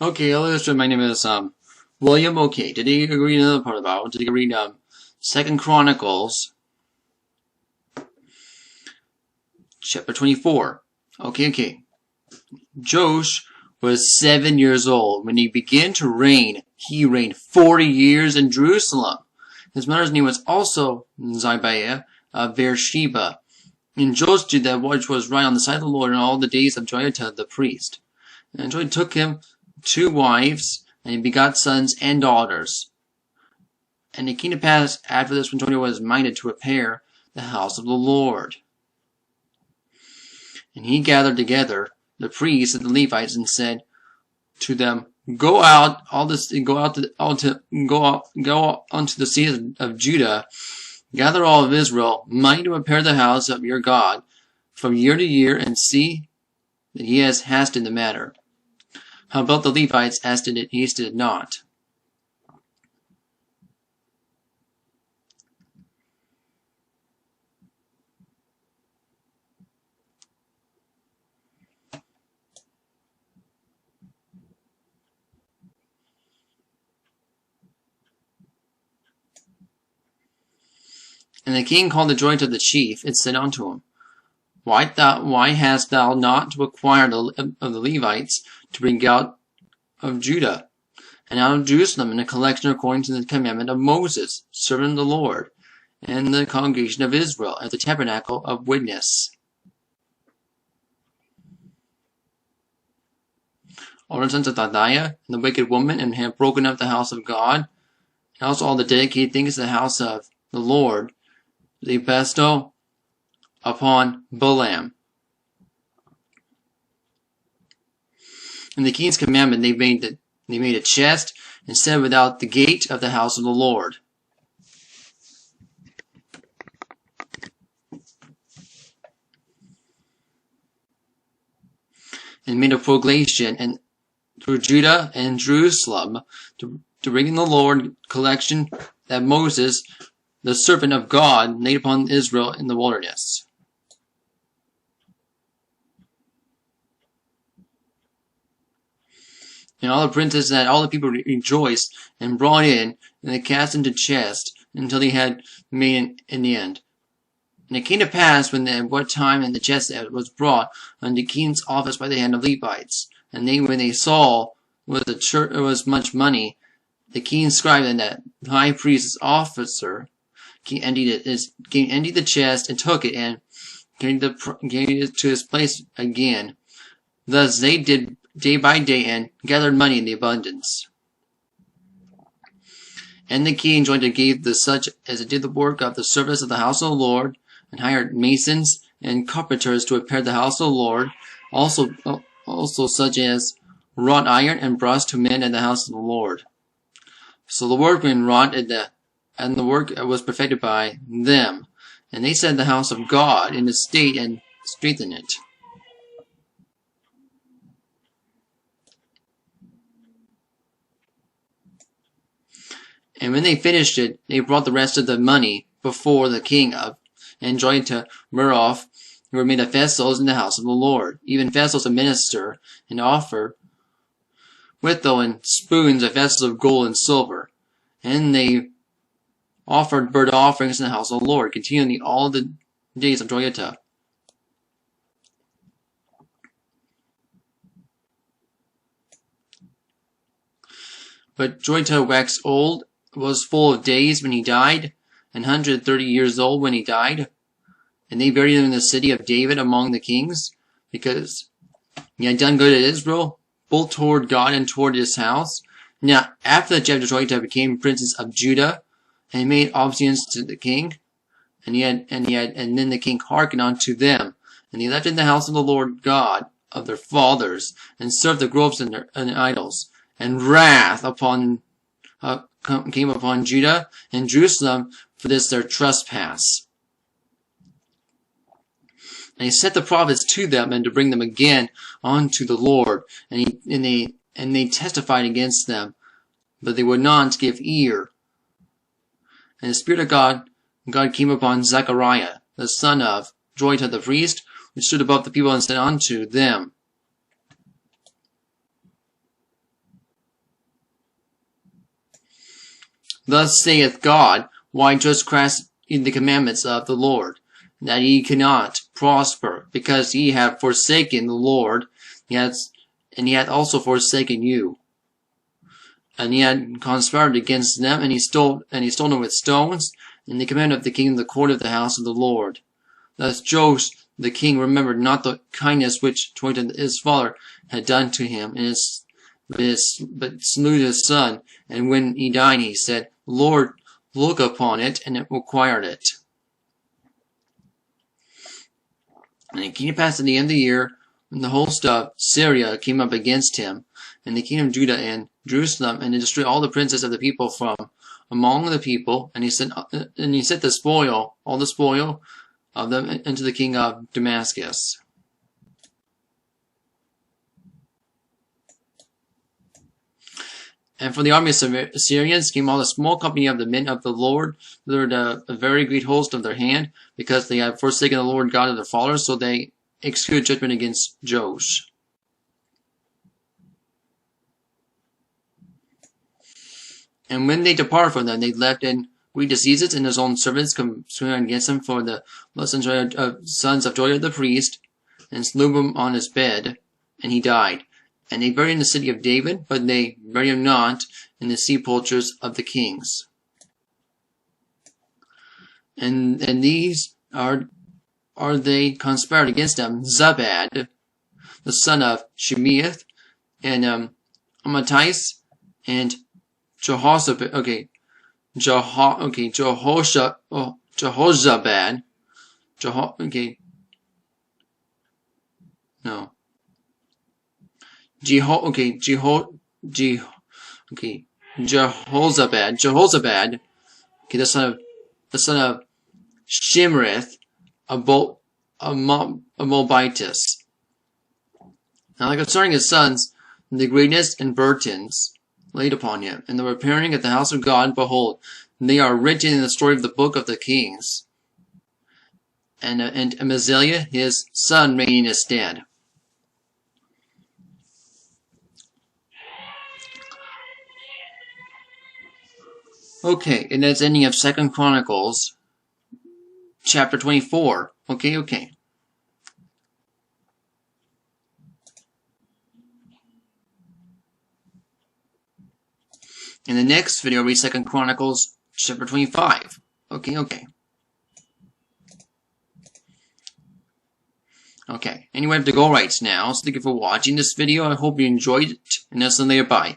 Okay, hello, my name is William. Okay, today you're going to read another part of the Bible. Today you're going to read 2 Chronicles, chapter 24. Okay. Joash was 7 years old when he began to reign. He reigned 40 years in Jerusalem. His mother's name was also Zibiah of Beersheba. And Joash did that which was right on the sight of the Lord in all the days of Jehoiada the priest. And Jehoiada took him 2 wives, and he begot sons and daughters. And it came to pass after this, when Jehoiada was minded to repair the house of the Lord. And he gathered together the priests and the Levites, and said to them, Go out unto the cities of Judah, gather all of Israel, mind to repair the house of your God from year to year, and see that he has hasted the matter. How about the Levites hasted it not? And the king called the joint of the chief, and said unto him, Why hast thou not required of the Levites to bring out of Judah and out of Jerusalem in a collection according to the commandment of Moses, servant of the Lord, and the congregation of Israel, at the tabernacle of witness? All the sons of Thadiah, and the wicked woman, and have broken up the house of God, and also all the dedicated things of the house of the Lord, they bestow upon Balaam. In the king's commandment, they made a chest and set it without the gate of the house of the Lord. And made a proclamation and through Judah and Jerusalem to bring in the Lord collection that Moses, the servant of God, laid upon Israel in the wilderness. And all the princes that all the people rejoiced and brought in, and they cast into chest until they had made in the end. And it came to pass when at what time in the chest was brought unto the king's office by the hand of Levites, and when they saw it was much money, the king's scribe and that high priest's officer emptied the chest and took it and carried it to his place again. Thus they did day by day and gathered money in the abundance. And the king jointly gave the such as it did the work of the service of the house of the Lord, and hired masons and carpenters to repair the house of the Lord, also such as wrought iron and brass to mend in the house of the Lord. So the workmen wrought and the work was perfected by them, and they set the house of God in estate and strengthened it. And when they finished it, they brought the rest of the money before the king and joined to Meroth, who were made of vessels in the house of the Lord, even vessels to minister, and offer withal and spoons of vessels of gold and silver. And they offered burnt offerings in the house of the Lord, continually all the days of Jehoiada. But Jehoiada waxed old, was full of days when he died, 130 years old when he died. And they buried him in the city of David among the kings, because he had done good at Israel, both toward God and toward his house. Now, after the death of Jehoiada became princes of Judah, and he made obeisance to the king, and then the king hearkened unto them, and he left in the house of the Lord God of their fathers, and served the groves and the idols, and wrath came upon Judah and Jerusalem for this their trespass. And he sent the prophets to them and to bring them again unto the Lord, and they testified against them, but they would not give ear. And the Spirit of God came upon Zechariah, the son of Jehoiada the priest, which stood above the people, and said unto them, Thus saith God, why transgress in the commandments of the Lord, that ye cannot prosper, because ye have forsaken the Lord, and he hath also forsaken you. And he had conspired against them, and he stole them with stones, and they commanded of the king in the court of the house of the Lord. Thus Joash the king remembered not the kindness which Jehoiakim his father had done to him, but slew his son. And when he died, he said, Lord, look upon it, and it required it. And it came to pass at the end of the year, when the host of Syria came up against him, and the kingdom of Judah and Jerusalem, and to destroy all the princes of the people from among the people, and he sent the spoil, all the spoil of them, into the king of Damascus. And from the army of Assyrians came all the small company of the men of the Lord, delivered a very great host of their hand, because they had forsaken the Lord God of their fathers, so they executed judgment against Joash. And when they departed from them, they left in great diseases, and his own servants conspired against him for the sons of Joiada the priest, and slew him on his bed, and he died. And they buried him in the city of David, but they buried him not in the sepulchres of the kings. And these are they conspired against him: Zabad, the son of Shemeath, and Amattais, and Jehozabad. Jehozabad, the son of Shimrith, a Moabitess. Now concerning his sons, the greatness and burdens laid upon him, and the repairing at the house of God, behold, they are written in the story of the book of the kings. And Amaziah his son reigned in his stead. Okay, and that's ending of 2 Chronicles, chapter 24. Okay. In the next video, I'll read 2 Chronicles, chapter 25. Okay. Anyway, I have to go right now, so thank you for watching this video. I hope you enjoyed it, and that's the later. Bye.